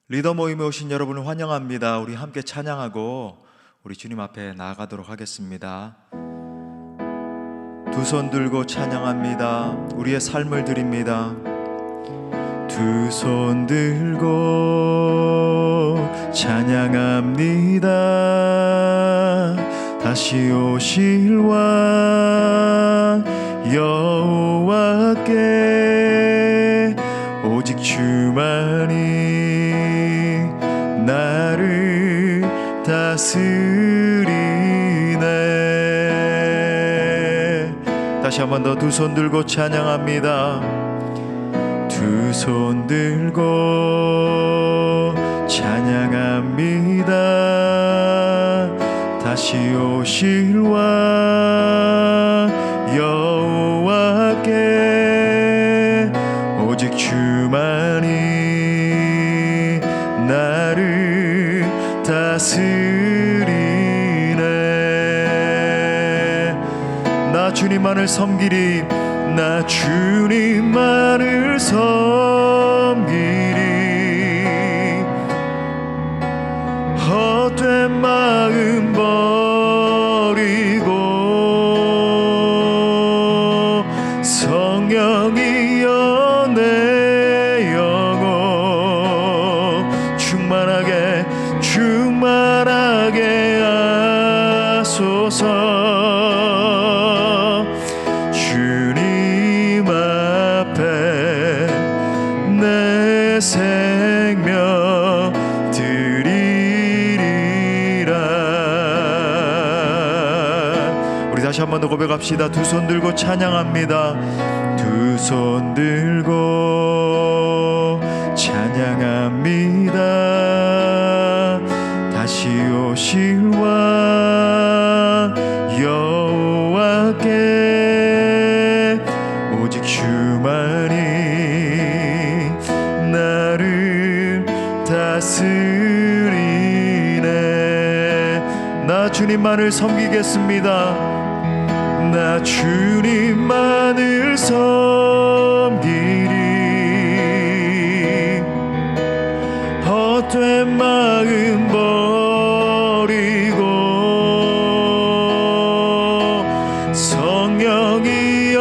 리더 모임에 오신 여러분을 환영합니다. 우리 함께 찬양하고 우리 주님 앞에 나아가도록 하겠습니다. 두 손 들고 찬양합니다. 우리의 삶을 드립니다. 두 손 들고 찬양합니다. 다시 오실 왕 여호와께 오직 주만이 나를 다스리네. 다시 한 번 더 두 손 들고 찬양합니다. 두 손 들고 찬양합니다. 다시 오실 왕 여호와께 오직 주만이 나를 다스리네. 나 주님만을 섬기리. 나 주님만을 섬기리. 헛된 마음 버리고 성령이여 내 영혼 충만하게 하소서. 주님 앞에 내 생명 드리리라. 우리 다시 한 번 더 고백합시다. 두 손 들고 찬양합니다. 두 손 들고 찬양합니다. 다시 오실 왕 여호와께 오직 주만이 나를 다스리네. 나 주님만을 섬기겠습니다. 나 주님만을 섬기리. 헛된 마음 버리고 성령이여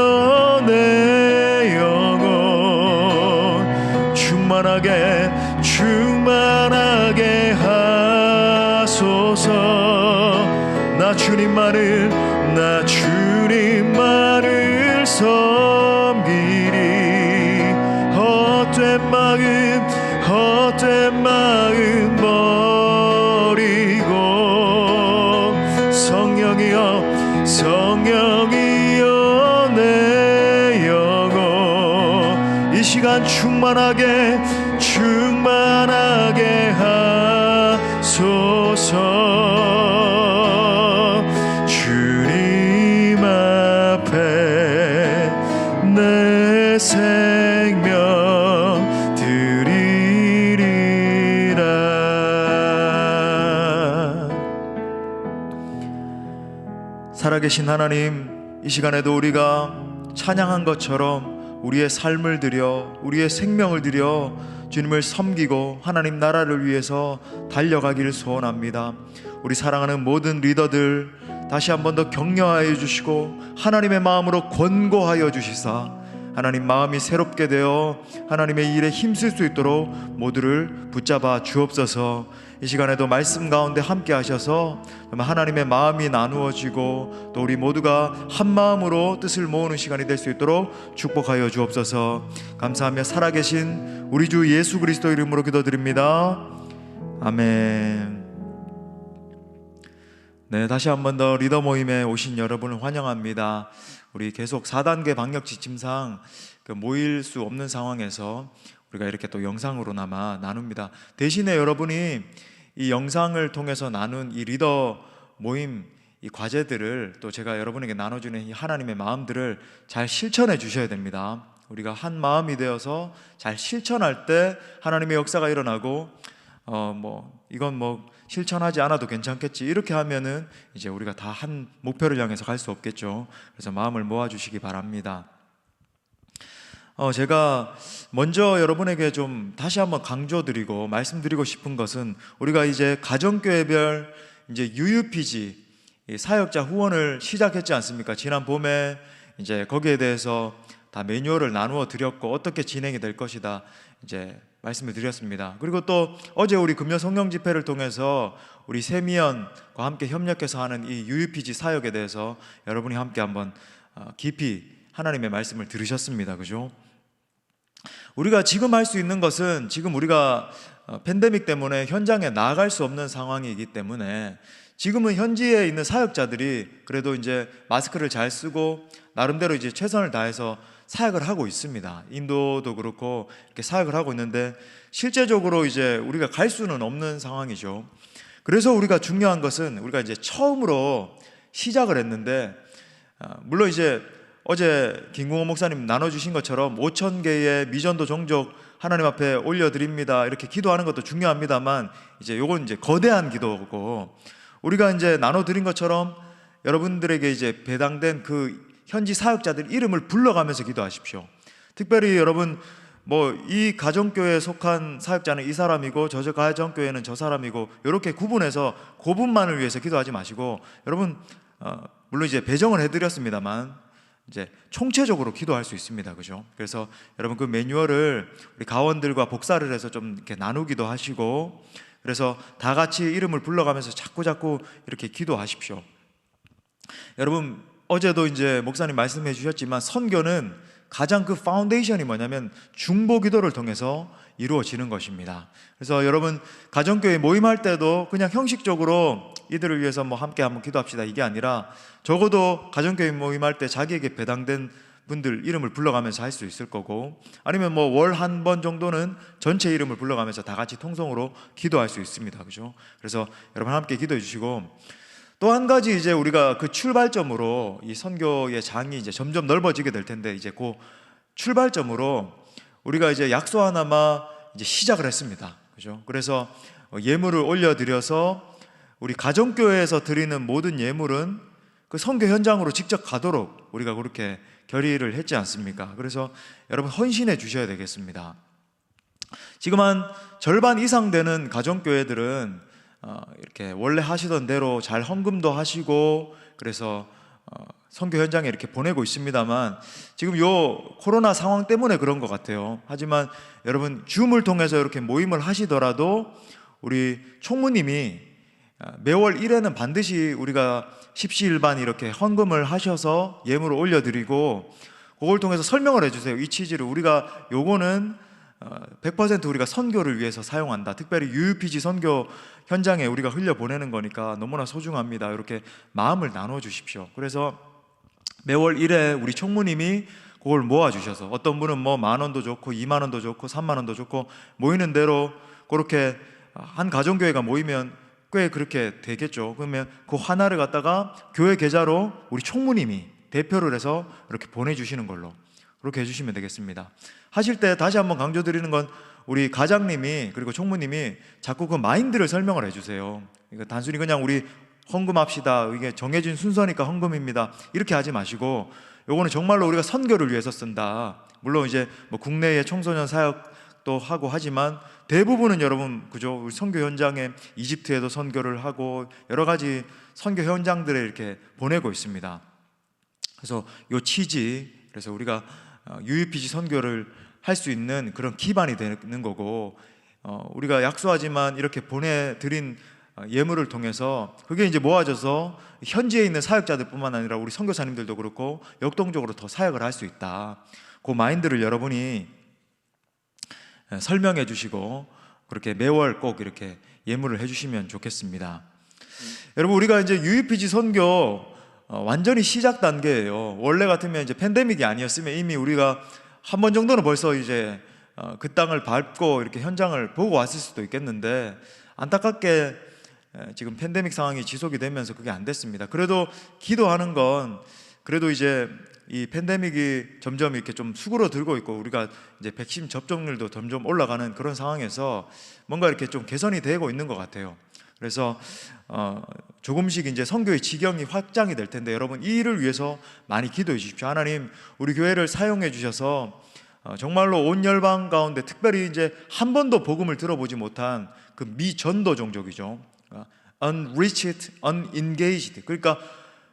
내 영혼 충만하게 하소서. 나 주님만을 섬기리. 헛된 마음 버리고 성령이여 내 영혼 이 시간 충만하게 하소서. 주님 앞에 내 생명 드리리라. 살아계신 하나님, 이 시간에도 우리가 찬양한 것처럼 우리의 삶을 드려, 우리의 생명을 드려 주님을 섬기고 하나님 나라를 위해서 달려가기를 소원합니다. 우리 사랑하는 모든 리더들 다시 한 번 더 격려하여 주시고 하나님의 마음으로 권고하여 주시사 하나님 마음이 새롭게 되어 하나님의 일에 힘쓸 수 있도록 모두를 붙잡아 주옵소서. 이 시간에도 말씀 가운데 함께 하셔서 하나님의 마음이 나누어지고 또 우리 모두가 한 마음으로 뜻을 모으는 시간이 될 수 있도록 축복하여 주옵소서. 감사하며 살아계신 우리 주 예수 그리스도 이름으로 기도드립니다. 아멘. 네, 다시 한 번 더 리더 모임에 오신 여러분을 환영합니다. 우리 계속 4단계 방역 지침상 모일 수 없는 상황에서 우리가 이렇게 또 영상으로나마 나눕니다. 대신에 여러분이 이 영상을 통해서 나눈 이 리더 모임 이 과제들을 또 제가 여러분에게 나눠주는 이 하나님의 마음들을 잘 실천해 주셔야 됩니다. 우리가 한 마음이 되어서 잘 실천할 때 하나님의 역사가 일어나고 이건 실천하지 않아도 괜찮겠지 이렇게 하면은 이제 우리가 다 한 목표를 향해서 갈 수 없겠죠. 그래서 마음을 모아주시기 바랍니다. 제가 먼저 여러분에게 좀 다시 한번 강조드리고 말씀드리고 싶은 것은, 우리가 이제 가정교회별 이제 UUPG 사역자 후원을 시작했지 않습니까? 지난 봄에 이제 거기에 대해서 다 매뉴얼을 나누어 드렸고 어떻게 진행이 될 것이다 이제 말씀을 드렸습니다. 그리고 또 어제 우리 금요 성령 집회를 통해서 우리 세미연과 함께 협력해서 하는 이 UUPG 사역에 대해서 여러분이 함께 한번 깊이 하나님의 말씀을 들으셨습니다. 그죠? 우리가 지금 할 수 있는 것은, 지금 우리가 팬데믹 때문에 현장에 나아갈 수 없는 상황이기 때문에 지금은 현지에 있는 사역자들이 그래도 이제 마스크를 잘 쓰고 나름대로 이제 최선을 다해서 사역을 하고 있습니다. 인도도 그렇고 이렇게 사역을 하고 있는데 실제적으로 이제 우리가 갈 수는 없는 상황이죠. 그래서 우리가 중요한 것은, 우리가 이제 처음으로 시작을 했는데 물론 이제 어제 김궁호 목사님 나눠주신 것처럼 5,000개의 미전도 종족 하나님 앞에 올려드립니다 이렇게 기도하는 것도 중요합니다만, 이제 요건 이제 거대한 기도고, 우리가 이제 나눠드린 것처럼 여러분들에게 이제 배당된 그 현지 사역자들 이름을 불러가면서 기도하십시오. 특별히 여러분 이 가정교회에 속한 사역자는 이 사람이고 저 가정교회는 저 사람이고 이렇게 구분해서 그분만을 위해서 기도하지 마시고, 여러분 물론 이제 배정을 해드렸습니다만 이제 총체적으로 기도할 수 있습니다. 그죠? 그래서 여러분 그 매뉴얼을 우리 가원들과 복사를 해서 좀 이렇게 나누기도 하시고, 그래서 다 같이 이름을 불러가면서 자꾸 이렇게 기도하십시오. 여러분 어제도 이제 목사님 말씀해 주셨지만 선교는 가장 그 파운데이션이 뭐냐면 중보 기도를 통해서 이루어지는 것입니다. 그래서 여러분 가정교회 모임할 때도 그냥 형식적으로 이들을 위해서 함께 한번 기도합시다 이게 아니라, 적어도 가정교회 모임할 때 자기에게 배당된 분들 이름을 불러가면서 할 수 있을 거고, 아니면 월 한 번 정도는 전체 이름을 불러가면서 다 같이 통성으로 기도할 수 있습니다. 그죠? 그래서 여러분 함께 기도해 주시고, 또 한 가지 이제 우리가 그 출발점으로 이 선교의 장이 이제 점점 넓어지게 될 텐데, 이제 그 출발점으로 우리가 이제 약소 하나마 이제 시작을 했습니다. 그죠? 그래서 예물을 올려드려서 우리 가정교회에서 드리는 모든 예물은 그 선교 현장으로 직접 가도록 우리가 그렇게 결의를 했지 않습니까? 그래서 여러분 헌신해 주셔야 되겠습니다. 지금 한 절반 이상 되는 가정교회들은 이렇게 원래 하시던 대로 잘 헌금도 하시고 그래서 선교 현장에 이렇게 보내고 있습니다만, 지금 요 코로나 상황 때문에 그런 것 같아요. 하지만 여러분 줌을 통해서 이렇게 모임을 하시더라도 우리 총무님이 매월 1회는 반드시 우리가 십시일반 이렇게 헌금을 하셔서 예물을 올려드리고, 그걸 통해서 설명을 해주세요. 이 취지를 우리가 요거는 100% 우리가 선교를 위해서 사용한다, 특별히 UUPG 선교 현장에 우리가 흘려보내는 거니까 너무나 소중합니다, 이렇게 마음을 나눠 주십시오. 그래서 매월 1회 우리 총무님이 그걸 모아주셔서, 어떤 분은 10,000원도 좋고 20,000원도 좋고 30,000원도 좋고 모이는 대로 그렇게 한 가정교회가 모이면 꽤 그렇게 되겠죠. 그러면 그 하나를 갖다가 교회 계좌로 우리 총무님이 대표를 해서 이렇게 보내주시는 걸로 그렇게 해주시면 되겠습니다. 하실 때 다시 한번 강조드리는 건, 우리 가장님이 그리고 총무님이 자꾸 그 마인드를 설명을 해주세요. 그러니까 단순히 그냥 우리 헌금합시다, 이게 정해진 순서니까 헌금입니다 이렇게 하지 마시고, 요거는 정말로 우리가 선교를 위해서 쓴다. 물론 이제 국내에 청소년 사역도 하고 하지만 대부분은 여러분 그죠, 우리 선교 현장에 이집트에도 선교를 하고 여러 가지 선교 현장들에 이렇게 보내고 있습니다. 그래서 요 취지, 그래서 우리가 UUPG 선교를 할 수 있는 그런 기반이 되는 거고, 우리가 약소하지만 이렇게 보내드린 예물을 통해서 그게 이제 모아져서 현지에 있는 사역자들뿐만 아니라 우리 선교사님들도 그렇고 역동적으로 더 사역을 할 수 있다. 그 마인드를 여러분이 설명해 주시고 그렇게 매월 꼭 이렇게 예물을 해주시면 좋겠습니다. 여러분 우리가 이제 UUPG 선교 완전히 시작 단계예요. 원래 같으면 이제 팬데믹이 아니었으면 이미 우리가 한 번 정도는 벌써 이제 그 땅을 밟고 이렇게 현장을 보고 왔을 수도 있겠는데, 안타깝게 지금 팬데믹 상황이 지속이 되면서 그게 안 됐습니다. 그래도 기도하는 건, 그래도 이제 이 팬데믹이 점점 이렇게 좀 수그러들고 있고 우리가 이제 백신 접종률도 점점 올라가는 그런 상황에서 뭔가 이렇게 좀 개선이 되고 있는 것 같아요. 그래서 조금씩 이제 선교의 지경이 확장이 될 텐데, 여러분 이 일을 위해서 많이 기도해 주십시오. 하나님 우리 교회를 사용해 주셔서 정말로 온 열방 가운데 특별히 이제 한 번도 복음을 들어보지 못한 그 미전도 종족이죠. unreached, unengaged. 그러니까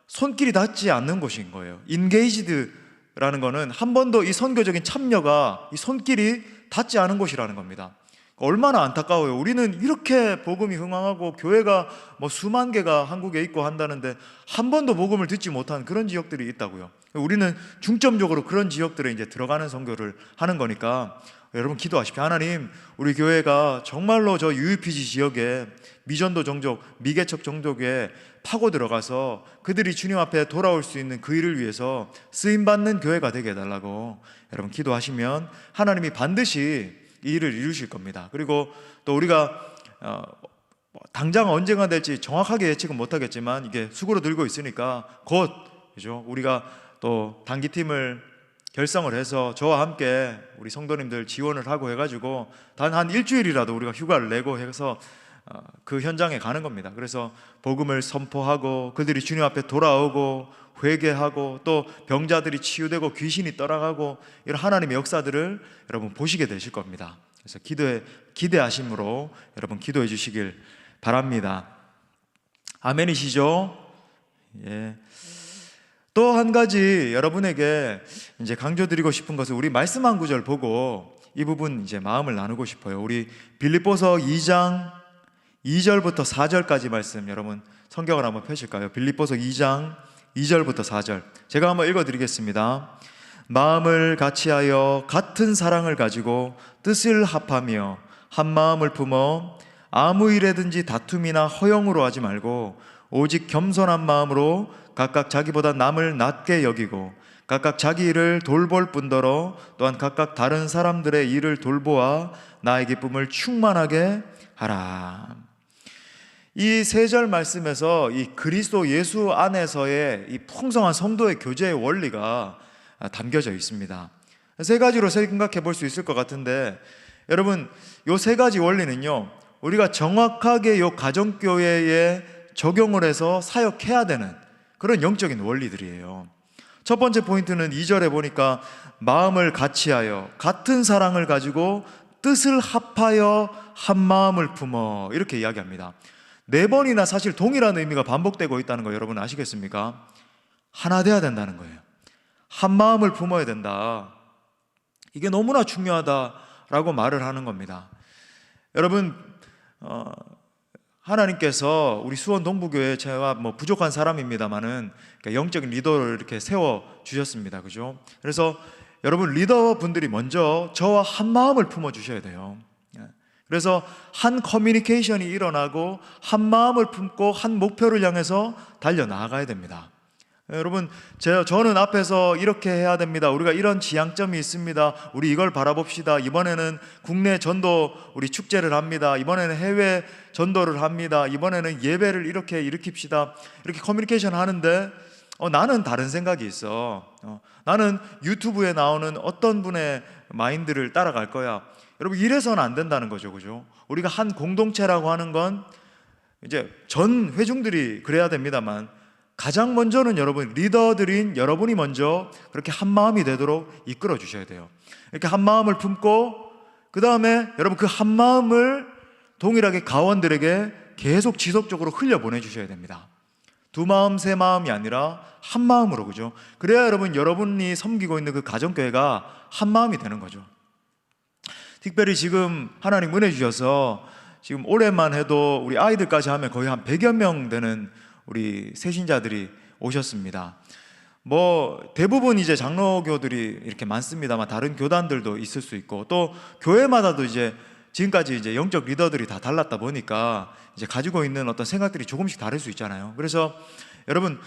손길이 닿지 않는 곳인 거예요. engaged라는 거는 한 번도 이 선교적인 참여가 이 손길이 닿지 않은 곳이라는 겁니다. 얼마나 안타까워요. 우리는 이렇게 복음이 흥황하고 교회가 뭐 수만 개가 한국에 있고 한다는데 한 번도 복음을 듣지 못한 그런 지역들이 있다고요. 우리는 중점적으로 그런 지역들에 이제 들어가는 선교를 하는 거니까 여러분 기도하십시오. 하나님, 우리 교회가 정말로 저 UPG 지역에 미전도 종족, 미개척 종족에 파고 들어가서 그들이 주님 앞에 돌아올 수 있는 그 일을 위해서 쓰임받는 교회가 되게 해달라고 여러분 기도하시면 하나님이 반드시 이 일을 이루실 겁니다. 그리고 또 우리가 당장 언제가 될지 정확하게 예측은 못하겠지만 이게 수고로 들고 있으니까 곧, 그죠? 우리가 또 단기팀을 결성을 해서 저와 함께 우리 성도님들 지원을 하고 해가지고 단 한 일주일이라도 우리가 휴가를 내고 해서 그 현장에 가는 겁니다. 그래서 복음을 선포하고 그들이 주님 앞에 돌아오고 회개하고 또 병자들이 치유되고 귀신이 떠나가고 이런 하나님의 역사들을 여러분 보시게 되실 겁니다. 그래서 기대하심으로 여러분 기도해 주시길 바랍니다. 아멘이시죠? 예. 또 한 가지 여러분에게 이제 강조드리고 싶은 것은 우리 말씀 한 구절 보고 이 부분 이제 마음을 나누고 싶어요. 우리 빌립보서 2장 2절부터 4절까지 말씀 여러분 성경을 한번 펴실까요? 빌립보서 2장 2절부터 4절 제가 한번 읽어드리겠습니다. 마음을 같이하여 같은 사랑을 가지고 뜻을 합하며 한 마음을 품어 아무 일에든지 다툼이나 허영으로 하지 말고 오직 겸손한 마음으로 각각 자기보다 남을 낮게 여기고 각각 자기 일을 돌볼 뿐더러 또한 각각 다른 사람들의 일을 돌보아 나의 기쁨을 충만하게 하라. 이 세 절 말씀에서 이 그리스도 예수 안에서의 이 풍성한 성도의 교제의 원리가 담겨져 있습니다. 세 가지로 생각해 볼 수 있을 것 같은데 여러분 요 세 가지 원리는요 우리가 정확하게 요 가정교회에 적용을 해서 사역해야 되는 그런 영적인 원리들이에요. 첫 번째 포인트는 2절에 보니까 마음을 같이하여 같은 사랑을 가지고 뜻을 합하여 한 마음을 품어 이렇게 이야기합니다. 4번이나 사실 동일한 의미가 반복되고 있다는 거 여러분 아시겠습니까? 하나 돼야 된다는 거예요. 한 마음을 품어야 된다. 이게 너무나 중요하다라고 말을 하는 겁니다. 여러분 하나님께서 우리 수원 동부교회 제가 뭐 부족한 사람입니다만은 영적인 리더를 이렇게 세워 주셨습니다. 그죠? 그래서 여러분 리더분들이 먼저 저와 한 마음을 품어 주셔야 돼요. 그래서 한 커뮤니케이션이 일어나고 한 마음을 품고 한 목표를 향해서 달려 나아가야 됩니다. 여러분 저는 앞에서 이렇게 해야 됩니다. 우리가 이런 지향점이 있습니다. 우리 이걸 바라봅시다. 이번에는 국내 전도 우리 축제를 합니다. 이번에는 해외 전도를 합니다. 이번에는 예배를 이렇게 일으킵시다. 이렇게 커뮤니케이션 하는데 나는 다른 생각이 있어. 나는 유튜브에 나오는 어떤 분의 마인드를 따라갈 거야. 여러분 이래서는 안 된다는 거죠. 그죠? 우리가 한 공동체라고 하는 건 이제 전 회중들이 그래야 됩니다만 가장 먼저는 여러분 리더들인 여러분이 먼저 그렇게 한 마음이 되도록 이끌어 주셔야 돼요. 이렇게 한 마음을 품고 그 다음에 여러분 그 한 마음을 동일하게 가원들에게 계속 지속적으로 흘려보내 주셔야 됩니다. 두 마음 세 마음이 아니라 한 마음으로. 그죠? 그래야 여러분이 섬기고 있는 그 가정교회가 한 마음이 되는 거죠. 특별히 지금 하나님 은혜 주셔서 지금 올해만 해도 우리 아이들까지 하면 거의 한 100여 명 되는 우리 새신자들이 오셨습니다. 뭐 대부분 이제 장로교들이 이렇게 많습니다만 다른 교단들도 있을 수 있고 또 교회마다도 이제 지금까지 이제 영적 리더들이 다 달랐다 보니까 이제 가지고 있는 어떤 생각들이 조금씩 다를 수 있잖아요. 그래서 여러분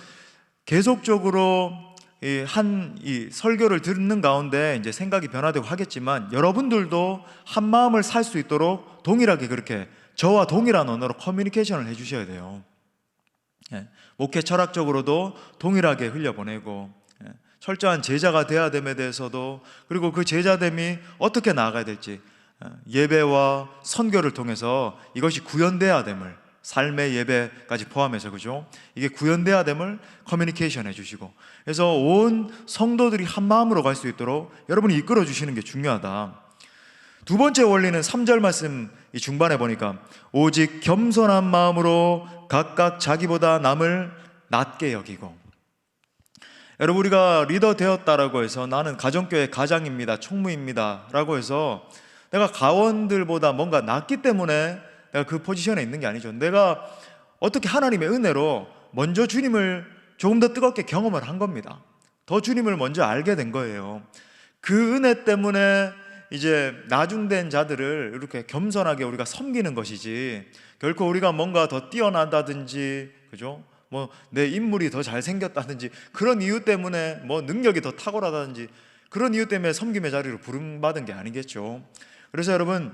계속적으로 이 설교를 듣는 가운데 이제 생각이 변화되고 하겠지만 여러분들도 한 마음을 살 수 있도록 동일하게 그렇게 저와 동일한 언어로 커뮤니케이션을 해주셔야 돼요. 목회 철학적으로도 동일하게 흘려보내고 철저한 제자가 돼야 됨에 대해서도 그리고 그 제자됨이 어떻게 나아가야 될지 예배와 선교를 통해서 이것이 구현돼야 됨을 삶의 예배까지 포함해서, 그죠? 이게 구현돼야 됨을 커뮤니케이션 해주시고, 그래서 온 성도들이 한 마음으로 갈 수 있도록 여러분이 이끌어 주시는 게 중요하다. 두 번째 원리는 3절 말씀 이 중반에 보니까 오직 겸손한 마음으로 각각 자기보다 남을 낮게 여기고. 여러분, 우리가 리더 되었다라고 해서 나는 가정교회 가장입니다, 총무입니다 라고 해서 내가 가원들보다 뭔가 낫기 때문에 내가 그 포지션에 있는 게 아니죠. 내가 어떻게 하나님의 은혜로 먼저 주님을 조금 더 뜨겁게 경험을 한 겁니다. 더 주님을 먼저 알게 된 거예요. 그 은혜 때문에 이제 나중된 자들을 이렇게 겸손하게 우리가 섬기는 것이지, 결코 우리가 뭔가 더 뛰어난다든지, 그죠? 뭐 내 인물이 더 잘생겼다든지, 그런 이유 때문에 뭐 능력이 더 탁월하다든지, 그런 이유 때문에 섬김의 자리로 부름받은 게 아니겠죠. 그래서 여러분,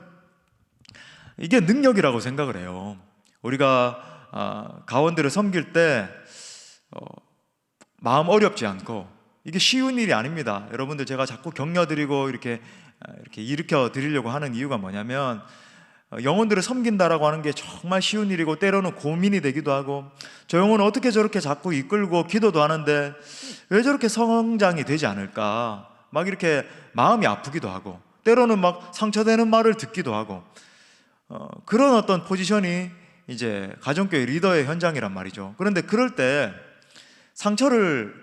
이게 능력이라고 생각을 해요. 우리가 가원들을 섬길 때 마음 어렵지 않고, 이게 쉬운 일이 아닙니다. 여러분들, 제가 자꾸 격려드리고 이렇게 일으켜 드리려고 하는 이유가 뭐냐면, 영혼들을 섬긴다라고 하는 게 정말 쉬운 일이고 때로는 고민이 되기도 하고, 저 영혼은 어떻게 저렇게 자꾸 이끌고 기도도 하는데 왜 저렇게 성장이 되지 않을까, 막 이렇게 마음이 아프기도 하고, 때로는 막 상처되는 말을 듣기도 하고, 그런 어떤 포지션이 이제 가정교회 리더의 현장이란 말이죠. 그런데 그럴 때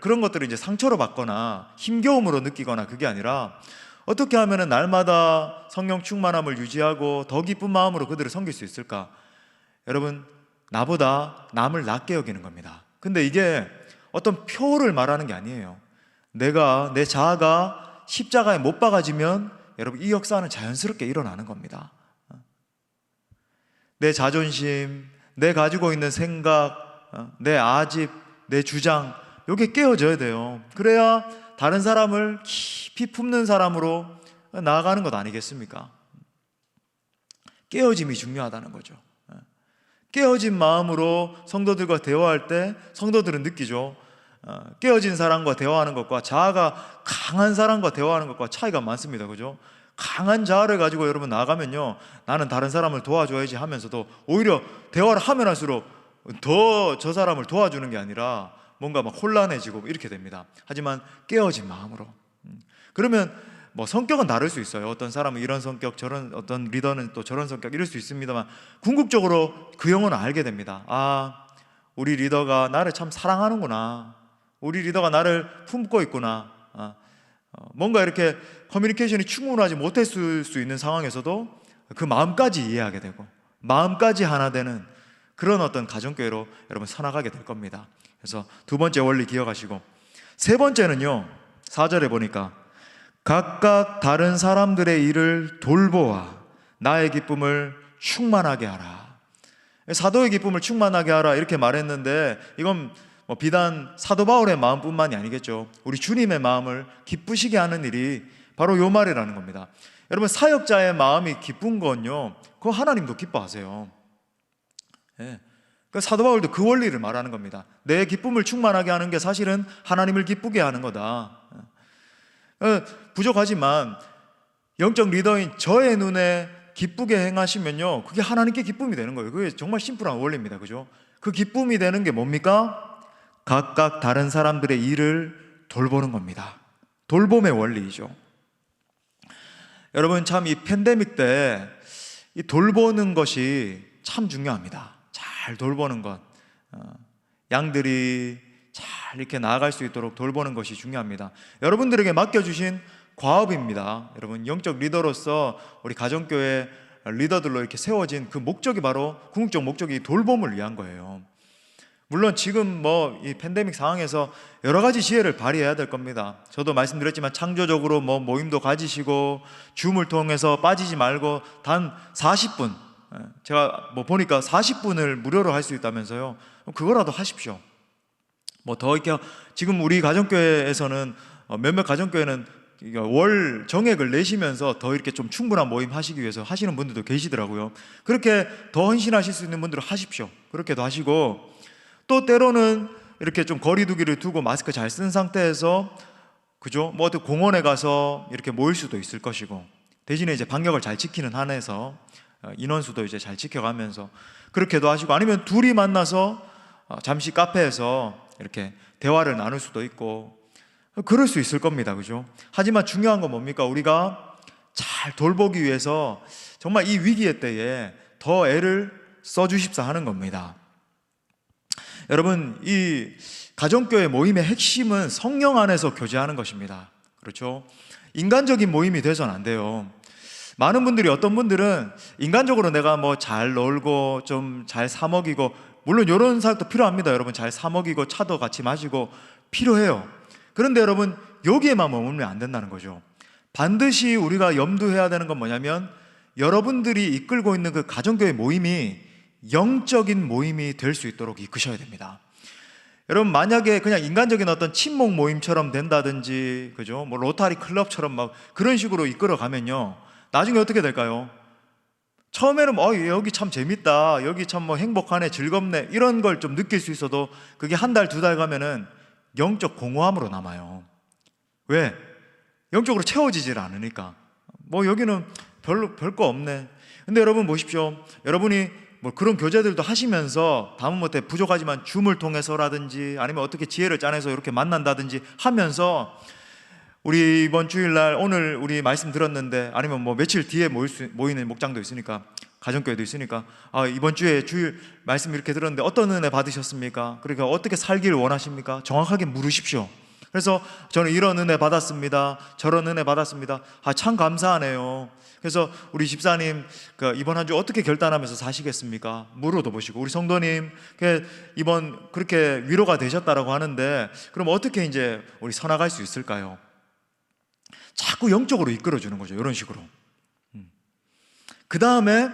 그런 것들을 이제 상처로 받거나 힘겨움으로 느끼거나, 그게 아니라 어떻게 하면 날마다 성령 충만함을 유지하고 더 기쁜 마음으로 그들을 섬길 수 있을까? 여러분, 나보다 남을 낮게 여기는 겁니다. 근데 이게 어떤 표를 말하는 게 아니에요. 내 자아가 십자가에 못 박아지면 여러분, 이 역사는 자연스럽게 일어나는 겁니다. 내 자존심, 내 가지고 있는 생각, 내 아집, 내 주장, 이게 깨어져야 돼요. 그래야 다른 사람을 깊이 품는 사람으로 나아가는 것 아니겠습니까? 깨어짐이 중요하다는 거죠. 깨어진 마음으로 성도들과 대화할 때 성도들은 느끼죠. 깨어진 사람과 대화하는 것과 자아가 강한 사람과 대화하는 것과 차이가 많습니다. 그죠? 강한 자아를 가지고 여러분 나아가면요, 나는 다른 사람을 도와줘야지 하면서도 오히려 대화를 하면 할수록 더 저 사람을 도와주는 게 아니라 뭔가 막 혼란해지고 이렇게 됩니다. 하지만 깨어진 마음으로, 그러면 뭐 성격은 다를 수 있어요. 어떤 사람은 이런 성격, 어떤 리더는 또 저런 성격, 이럴 수 있습니다만 궁극적으로 그 영혼을 알게 됩니다. 우리 리더가 나를 참 사랑하는구나, 우리 리더가 나를 품고 있구나. 뭔가 이렇게 커뮤니케이션이 충분하지 못했을 수 있는 상황에서도 그 마음까지 이해하게 되고 마음까지 하나 되는 그런 어떤 가정교회로 여러분 서나가게 될 겁니다. 그래서 두 번째 원리 기억하시고, 세 번째는요, 4절에 보니까 각각 다른 사람들의 일을 돌보아 나의 기쁨을 충만하게 하라. 사도의 기쁨을 충만하게 하라 이렇게 말했는데, 이건 뭐 비단 사도 바울의 마음뿐만이 아니겠죠. 우리 주님의 마음을 기쁘시게 하는 일이 바로 요 말이라는 겁니다. 여러분, 사역자의 마음이 기쁜 건요, 그거 하나님도 기뻐하세요. 예. 그러니까 사도 바울도 그 원리를 말하는 겁니다. 내 기쁨을 충만하게 하는 게 사실은 하나님을 기쁘게 하는 거다. 부족하지만 영적 리더인 저의 눈에 기쁘게 행하시면요, 그게 하나님께 기쁨이 되는 거예요. 그게 정말 심플한 원리입니다. 그죠? 그 기쁨이 되는 게 뭡니까? 각각 다른 사람들의 일을 돌보는 겁니다. 돌봄의 원리이죠. 여러분, 참 이 팬데믹 때 이 돌보는 것이 참 중요합니다. 잘 돌보는 것, 양들이 잘 이렇게 나아갈 수 있도록 돌보는 것이 중요합니다. 여러분들에게 맡겨주신 과업입니다. 여러분, 영적 리더로서 우리 가정교회 리더들로 이렇게 세워진 그 목적이 바로, 궁극적 목적이 돌봄을 위한 거예요. 물론 지금 뭐 이 팬데믹 상황에서 여러 가지 지혜를 발휘해야 될 겁니다. 저도 말씀드렸지만 창조적으로 뭐 모임도 가지시고 줌을 통해서 빠지지 말고 단 40분, 제가 뭐 보니까 40분을 무료로 할 수 있다면서요. 그거라도 하십시오. 뭐 더 이렇게, 지금 우리 가정교회에서는 몇몇 가정교회는 월 정액을 내시면서 더 이렇게 좀 충분한 모임 하시기 위해서 하시는 분들도 계시더라고요. 그렇게 더 헌신하실 수 있는 분들은 하십시오. 그렇게도 하시고, 또 때로는 이렇게 좀 거리두기를 두고 마스크 잘 쓴 상태에서, 그죠? 뭐 어디 공원에 가서 이렇게 모일 수도 있을 것이고, 대신에 이제 방역을 잘 지키는 한에서 인원수도 이제 잘 지켜가면서 그렇게도 하시고, 아니면 둘이 만나서 잠시 카페에서 이렇게 대화를 나눌 수도 있고 그럴 수 있을 겁니다. 그죠? 하지만 중요한 건 뭡니까? 우리가 잘 돌보기 위해서 정말 이 위기의 때에 더 애를 써주십사 하는 겁니다. 여러분, 이 가정교회 모임의 핵심은 성령 안에서 교제하는 것입니다. 그렇죠? 인간적인 모임이 돼서는 안 돼요. 많은 분들이, 어떤 분들은 인간적으로 내가 뭐 잘 놀고 좀 잘 사먹이고, 물론 이런 사역도 필요합니다. 여러분, 잘 사먹이고 차도 같이 마시고 필요해요. 그런데 여러분, 여기에만 머물면 안 된다는 거죠. 반드시 우리가 염두해야 되는 건 뭐냐면, 여러분들이 이끌고 있는 그 가정교회 모임이 영적인 모임이 될 수 있도록 이끄셔야 됩니다. 여러분, 만약에 그냥 인간적인 어떤 친목 모임처럼 된다든지, 그죠? 뭐 로타리 클럽처럼 막 그런 식으로 이끌어 가면요, 나중에 어떻게 될까요? 처음에는 여기 참 재밌다, 여기 참 뭐 행복하네, 즐겁네, 이런 걸 좀 느낄 수 있어도 그게 한 달, 두 달 가면은 영적 공허함으로 남아요. 왜? 영적으로 채워지질 않으니까. 뭐 여기는 별거 없네. 근데 여러분 보십시오. 여러분이 뭐 그런 교제들도 하시면서 다음못해 부족하지만 줌을 통해서라든지 아니면 어떻게 지혜를 짜내서 이렇게 만난다든지 하면서, 우리 이번 주일날 오늘 우리 말씀 들었는데, 아니면 뭐 며칠 뒤에 모이는 목장도 있으니까, 가정교회도 있으니까, 이번 주에 주일 말씀 이렇게 들었는데 어떤 은혜 받으셨습니까? 그러니까 어떻게 살길 원하십니까? 정확하게 물으십시오. 그래서 저는 이런 은혜 받았습니다, 저런 은혜 받았습니다. 참 감사하네요. 그래서 우리 집사님 이번 한 주 어떻게 결단하면서 사시겠습니까? 물어도 보시고, 우리 성도님 이번 그렇게 위로가 되셨다라고 하는데 그럼 어떻게 이제 우리 서나갈 수 있을까요? 자꾸 영적으로 이끌어주는 거죠. 이런 식으로. 그 다음에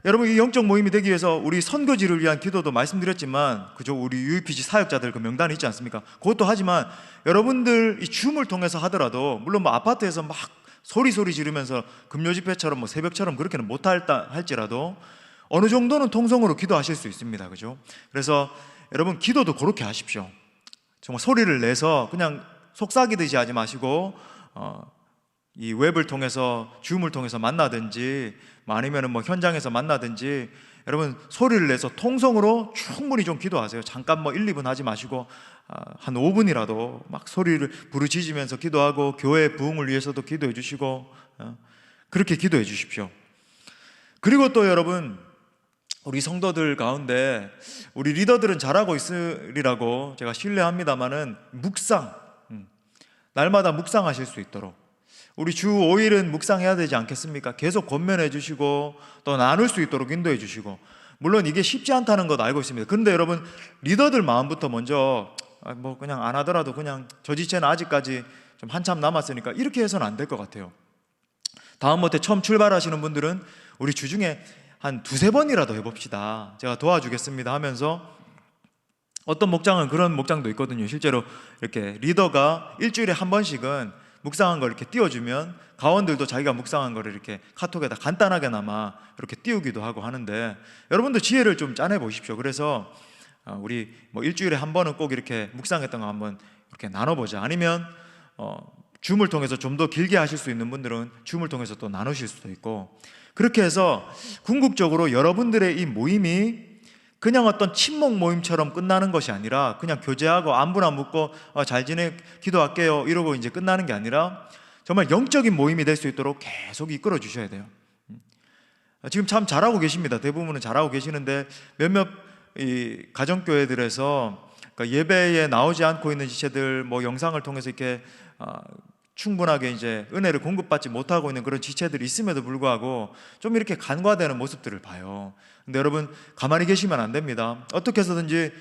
여러분, 이 영적 모임이 되기 위해서 우리 선교지를 위한 기도도 말씀드렸지만, 그죠? 우리 UPG 사역자들 그 명단이 있지 않습니까? 그것도 하지만, 여러분들 이 줌을 통해서 하더라도, 물론 뭐 아파트에서 막 소리 지르면서 금요 집회처럼 뭐 새벽처럼 그렇게는 할지라도 어느 정도는 통성으로 기도하실 수 있습니다. 그죠? 그래서 여러분, 기도도 그렇게 하십시오. 정말 소리를 내서 그냥 속삭이듯이 하지 마시고, 이 웹을 통해서, 줌을 통해서 만나든지, 아니면 뭐 현장에서 만나든지, 여러분 소리를 내서 통성으로 충분히 좀 기도하세요. 잠깐 뭐 1, 2분 하지 마시고 한 5분이라도 막 소리를 부르짖으면서 기도하고, 교회 부흥을 위해서도 기도해 주시고, 그렇게 기도해 주십시오. 그리고 또 여러분, 우리 성도들 가운데 우리 리더들은 잘하고 있으리라고 제가 신뢰합니다만은, 묵상, 날마다 묵상하실 수 있도록, 우리 주 5일은 묵상해야 되지 않겠습니까? 계속 권면해 주시고 또 나눌 수 있도록 인도해 주시고, 물론 이게 쉽지 않다는 것 알고 있습니다. 그런데 여러분, 리더들 마음부터 먼저 뭐 그냥 안 하더라도 그냥 저 지체는 아직까지 좀 한참 남았으니까, 이렇게 해서는 안 될 것 같아요. 다음부터 처음 출발하시는 분들은 우리 주중에 한 2-3번이라도 해봅시다, 제가 도와주겠습니다 하면서, 어떤 목장은 그런 목장도 있거든요. 실제로 이렇게 리더가 일주일에 한 번씩은 묵상한 걸 이렇게 띄워주면 가원들도 자기가 묵상한 거를 이렇게 카톡에다 간단하게나마 이렇게 띄우기도 하고 하는데, 여러분도 지혜를 좀 짜내 보십시오. 그래서 우리 뭐 일주일에 한 번은 꼭 이렇게 묵상했던 거 한번 이렇게 나눠보자. 아니면 줌을 통해서 좀 더 길게 하실 수 있는 분들은 줌을 통해서 또 나누실 수도 있고, 그렇게 해서 궁극적으로 여러분들의 이 모임이 그냥 어떤 친목 모임처럼 끝나는 것이 아니라, 그냥 교제하고 안부나 묻고 잘 지내, 기도할게요 이러고 이제 끝나는 게 아니라, 정말 영적인 모임이 될 수 있도록 계속 이끌어 주셔야 돼요. 지금 참 잘하고 계십니다. 대부분은 잘하고 계시는데, 몇몇 이 가정교회들에서 예배에 나오지 않고 있는 지체들, 뭐 영상을 통해서 이렇게 충분하게 이제 은혜를 공급받지 못하고 있는 그런 지체들이 있음에도 불구하고 좀 이렇게 간과되는 모습들을 봐요. 근데 여러분, 가만히 계시면 안 됩니다. 어떻게 해서든지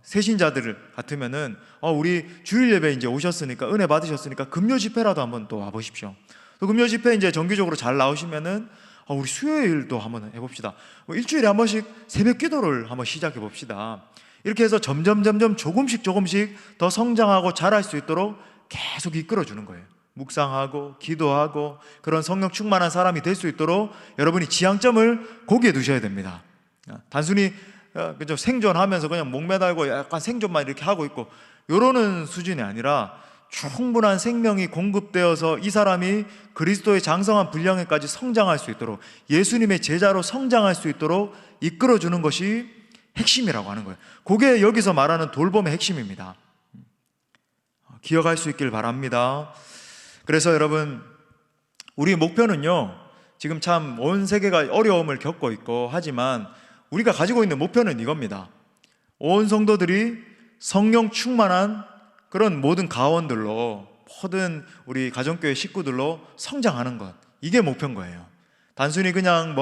새신자들 같으면은 우리 주일 예배 이제 오셨으니까, 은혜 받으셨으니까 금요 집회라도 한번 또 와보십시오. 또 금요 집회 이제 정기적으로 잘 나오시면은 우리 수요일도 한번 해봅시다. 일주일에 한 번씩 새벽 기도를 한번 시작해 봅시다. 이렇게 해서 점점 조금씩 더 성장하고 자랄 수 있도록 계속 이끌어주는 거예요. 묵상하고 기도하고 그런 성령 충만한 사람이 될 수 있도록 여러분이 지향점을 거기에 두셔야 됩니다. 단순히 그죠, 생존하면서 그냥 목 매달고 약간 생존만 이렇게 하고 있고 이러는 수준이 아니라, 충분한 생명이 공급되어서 이 사람이 그리스도의 장성한 분량에까지 성장할 수 있도록, 예수님의 제자로 성장할 수 있도록 이끌어주는 것이 핵심이라고 하는 거예요. 그게 여기서 말하는 돌봄의 핵심입니다. 기억할 수 있길 바랍니다. 그래서 여러분, 우리의 목표는요, 지금 참 온 세계가 어려움을 겪고 있고 하지만 우리가 가지고 있는 목표는 이겁니다. 온 성도들이 성령 충만한 그런 모든 가원들로, 모든 우리 가정교회 식구들로 성장하는 것, 이게 목표인 거예요. 단순히 그냥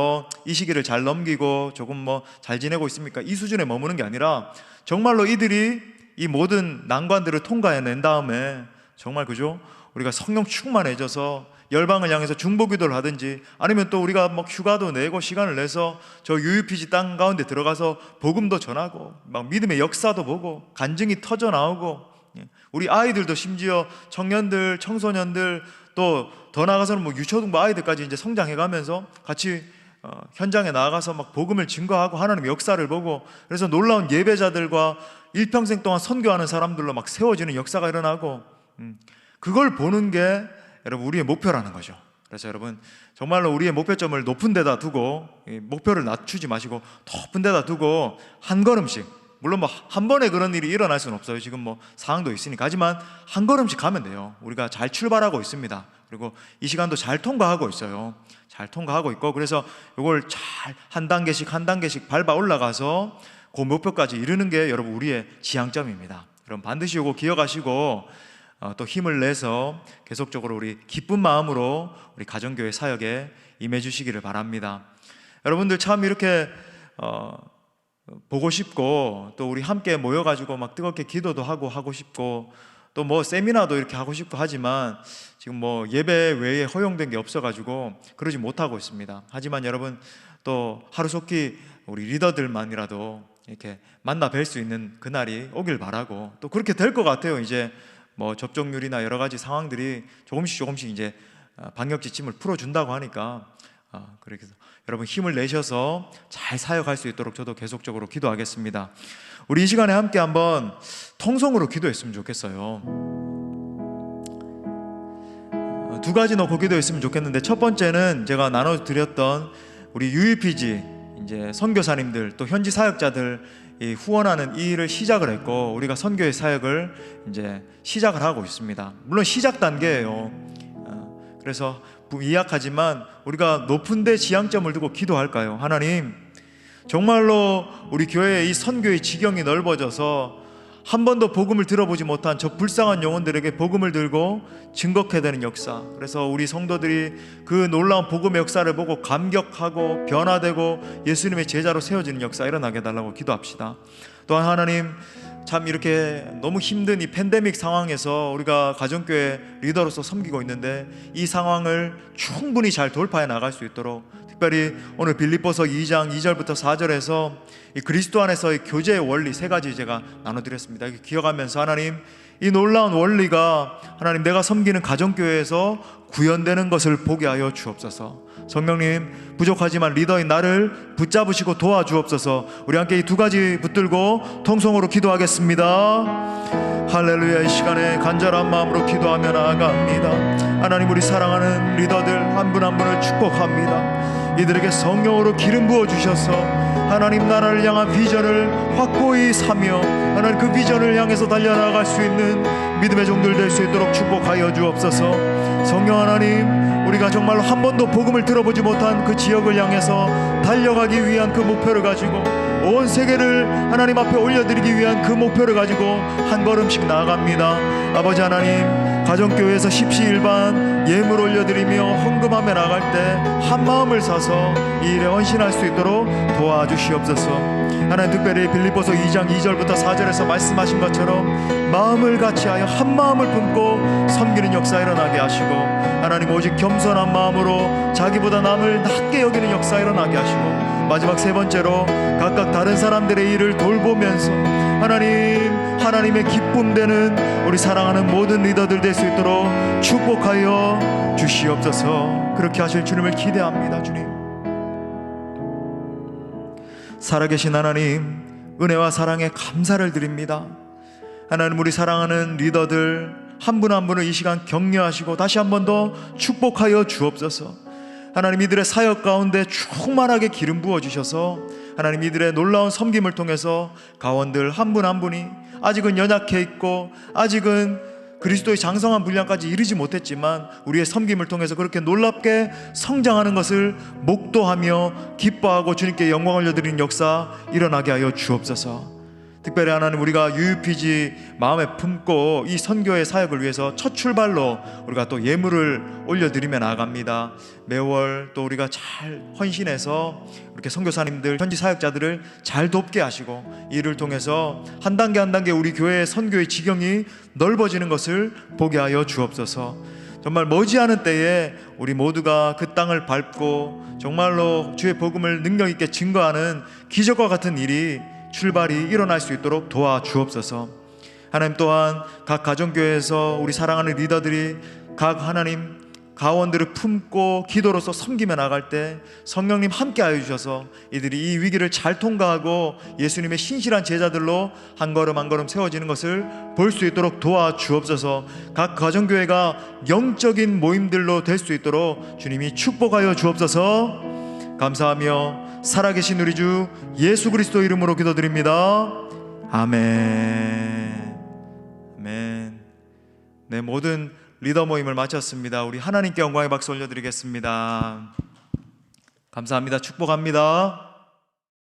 이 시기를 잘 넘기고 조금 잘 지내고 있습니까? 이 수준에 머무는 게 아니라 정말로 이들이 이 모든 난관들을 통과해낸 다음에 정말 그죠? 우리가 성령 충만해져서 열방을 향해서 중보기도를 하든지, 아니면 또 우리가 휴가도 내고 시간을 내서 저 UUPG 땅 가운데 들어가서 복음도 전하고 믿음의 역사도 보고 간증이 터져 나오고, 우리 아이들도 심지어 청년들, 청소년들, 또 더 나아가서는 유초등부 아이들까지 이제 성장해가면서 같이 현장에 나가서 복음을 증거하고 하나님의 역사를 보고, 그래서 놀라운 예배자들과 일평생 동안 선교하는 사람들로 세워지는 역사가 일어나고, 그걸 보는 게 여러분 우리의 목표라는 거죠. 그래서 여러분 정말로 우리의 목표점을 높은 데다 두고, 목표를 낮추지 마시고 높은 데다 두고 한 걸음씩, 물론 한 번에 그런 일이 일어날 수는 없어요. 지금 상황도 있으니까. 하지만 한 걸음씩 가면 돼요. 우리가 잘 출발하고 있습니다. 그리고 이 시간도 잘 통과하고 있어요. 잘 통과하고 있고, 그래서 이걸 잘 한 단계씩 한 단계씩 밟아 올라가서 그 목표까지 이루는 게 여러분 우리의 지향점입니다. 여러분 반드시 이거 기억하시고 또 힘을 내서 계속적으로 우리 기쁜 마음으로 우리 가정교회 사역에 임해 주시기를 바랍니다. 여러분들 참 이렇게 보고 싶고, 또 우리 함께 모여가지고 뜨겁게 기도도 하고 싶고, 또 세미나도 이렇게 하고 싶고 하지만 지금 예배 외에 허용된 게 없어가지고 그러지 못하고 있습니다. 하지만 여러분 또 하루속히 우리 리더들만이라도 이렇게 만나 뵐 수 있는 그날이 오길 바라고, 또 그렇게 될 것 같아요. 이제 접종률이나 여러 가지 상황들이 조금씩 이제 방역 지침을 풀어준다고 하니까, 그렇게 해서 여러분 힘을 내셔서 잘 사역할 수 있도록 저도 계속적으로 기도하겠습니다. 우리 이 시간에 함께 한번 통성으로 기도했으면 좋겠어요. 두 가지 넣고 기도했으면 좋겠는데, 첫 번째는 제가 나눠드렸던 우리 UUPG 이제 선교사님들 또 현지 사역자들 후원하는 이 일을 시작을 했고, 우리가 선교의 사역을 이제 시작을 하고 있습니다. 물론 시작 단계예요. 그래서 미약하지만 우리가 높은 데 지향점을 두고 기도할까요? 하나님, 정말로 우리 교회의 이 선교의 지경이 넓어져서 한 번도 복음을 들어보지 못한 저 불쌍한 영혼들에게 복음을 들고 증거해야 되는 역사, 그래서 우리 성도들이 그 놀라운 복음의 역사를 보고 감격하고 변화되고 예수님의 제자로 세워지는 역사 일어나게 해달라고 기도합시다. 또한 하나님, 참 이렇게 너무 힘든 이 팬데믹 상황에서 우리가 가정교회 리더로서 섬기고 있는데, 이 상황을 충분히 잘 돌파해 나갈 수 있도록, 특별히 오늘 빌립보서 2장 2절부터 4절에서 이 그리스도 안에서의 교제의 원리 3가지 제가 나눠드렸습니다. 기억하면서 하나님, 이 놀라운 원리가 하나님 내가 섬기는 가정교회에서 구현되는 것을 보게 하여 주옵소서. 성령님, 부족하지만 리더인 나를 붙잡으시고 도와주옵소서. 우리 함께 이 2가지 붙들고 통성으로 기도하겠습니다. 할렐루야. 이 시간에 간절한 마음으로 기도하며 나아갑니다. 하나님, 우리 사랑하는 리더들 한 분 한 분을 축복합니다. 이들에게 성령으로 기름 부어주셔서 하나님 나라를 향한 비전을 확고히 사며 하나님 그 비전을 향해서 달려나갈 수 있는 믿음의 종들 될 수 있도록 축복하여 주옵소서. 성령 하나님, 우리가 정말로 한 번도 복음을 들어보지 못한 그 지역을 향해서 달려가기 위한 그 목표를 가지고, 온 세계를 하나님 앞에 올려드리기 위한 그 목표를 가지고 한 걸음씩 나아갑니다. 아버지 하나님, 가정교회에서 십시일반 예물 올려드리며 헌금하며 나갈 때 한 마음을 사서 이 일에 헌신할 수 있도록 도와주시옵소서. 하나님, 특별히 빌립보서 2장 2절부터 4절에서 말씀하신 것처럼 마음을 같이하여 한 마음을 품고 섬기는 역사 일어나게 하시고, 하나님 오직 겸손한 마음으로 자기보다 남을 낮게 여기는 역사 일어나게 하시고, 마지막 3번째로 각각 다른 사람들의 일을 돌보면서 하나님의 기쁨 되는 우리 사랑하는 모든 리더들 될 수 있도록 축복하여 주시옵소서. 그렇게 하실 주님을 기대합니다. 주님, 살아계신 하나님, 은혜와 사랑에 감사를 드립니다. 하나님, 우리 사랑하는 리더들 한 분 한 분을 이 시간 격려하시고 다시 한 번 더 축복하여 주옵소서. 하나님, 이들의 사역 가운데 충만하게 기름 부어주셔서 하나님, 이들의 놀라운 섬김을 통해서 가원들 한 분 한 분이 아직은 연약해 있고 아직은 그리스도의 장성한 분량까지 이르지 못했지만 우리의 섬김을 통해서 그렇게 놀랍게 성장하는 것을 목도하며 기뻐하고 주님께 영광 올려드리는 역사 일어나게 하여 주옵소서. 특별히 하나님, 우리가 UUPG 마음에 품고 이 선교의 사역을 위해서 첫 출발로 우리가 또 예물을 올려드리며 나아갑니다. 매월 또 우리가 잘 헌신해서 이렇게 선교사님들, 현지 사역자들을 잘 돕게 하시고 이를 통해서 한 단계 한 단계 우리 교회의 선교의 지경이 넓어지는 것을 보게 하여 주옵소서. 정말 머지않은 때에 우리 모두가 그 땅을 밟고 정말로 주의 복음을 능력 있게 증거하는 기적과 같은 일이 출발이 일어날 수 있도록 도와주옵소서. 하나님, 또한 각 가정교회에서 우리 사랑하는 리더들이 각 하나님 가원들을 품고 기도로서 섬기며 나갈 때 성령님 함께하여 주셔서 이들이 이 위기를 잘 통과하고 예수님의 신실한 제자들로 한 걸음 한 걸음 세워지는 것을 볼 수 있도록 도와주옵소서. 각 가정교회가 영적인 모임들로 될 수 있도록 주님이 축복하여 주옵소서. 감사하며 살아계신 우리 주 예수 그리스도 이름으로 기도드립니다. 아멘. 아멘. 네, 모든 리더 모임을 마쳤습니다. 우리 하나님께 영광의 박수 올려드리겠습니다. 감사합니다. 축복합니다.